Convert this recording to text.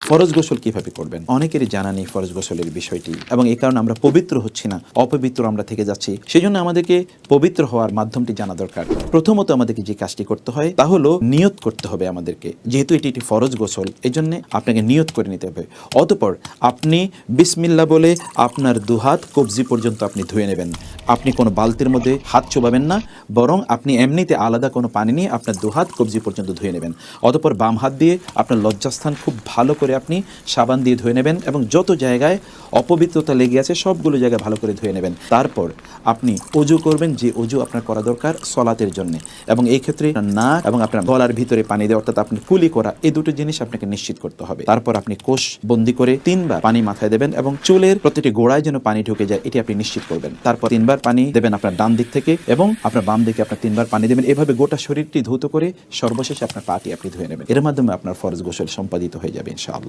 ফরজ গোসল কিভাবে করবেন? অনেকেরই জানা নেই ফরজ গোসলের বিষয়টি, এবং এই কারণে আমরা পবিত্র হচ্ছি না, অপবিত্র আমরা থেকে যাচ্ছি। সেই জন্য আমাদেরকে পবিত্র হওয়ার মাধ্যমটি জানা দরকার। প্রথমত আমাদেরকে যে কাজটি করতে হয় তা হলো নিয়ত করতে হবে আমাদেরকে। যেহেতু এটি একটি ফরজ গোসল, এই জন্য আপনাকে নিয়ত করে নিতে হবে। অতঃপর আপনি বিসমিল্লাহ বলে আপনার দুহাত কবজি পর্যন্ত আপনি ধুয়ে নেবেন। আপনি কোনো বালতির মধ্যে হাত চোবাবেন না, বরং আপনি এমনিতে আলাদা কোনো পানি নিয়ে আপনার দুহাত কবজি পর্যন্ত ধুয়ে নেবেন। অতঃপর বাম হাত দিয়ে আপনার লজ্জাস্থান খুব ভালো করে আপনি সাবান দিয়ে ধুয়ে নেবেন, এবং যত জায়গায় অপবিত্রতা লেগে আছে সবগুলো জায়গায় ভালো করে ধুয়ে নেবেন। তারপর আপনি অজু করবেন, যে অজু আপনার করা দরকার সলাতের জন্য, এবং এই ক্ষেত্রে নাক এবং আপনার গলার ভিতরে পানি দেওয়া, অর্থাৎ আপনি কুলি করা, এই দুটো জিনিস আপনাকে নিশ্চিত করতে হবে। তারপর আপনি কোষ বন্দি করে 3 বার পানি মাথায় দেবেন, এবং চুলের প্রতিটি গোড়ায় যেন পানি ঢুকে যায় এটি আপনি নিশ্চিত করবেন। তারপর 3 বার পানি দেবেন আপনার ডান দিক থেকে, এবং আপনার বাম দিকে আপনার 3 বার পানি দেবেন। এভাবে গোটা শরীরটি ধৌত করে সর্বশেষে আপনার পাটি আপনি ধুয়ে নেবেন। এর মাধ্যমে আপনার ফরজ গোসল সম্পাদিত হয়ে যাবে ইনশাআল্লাহ।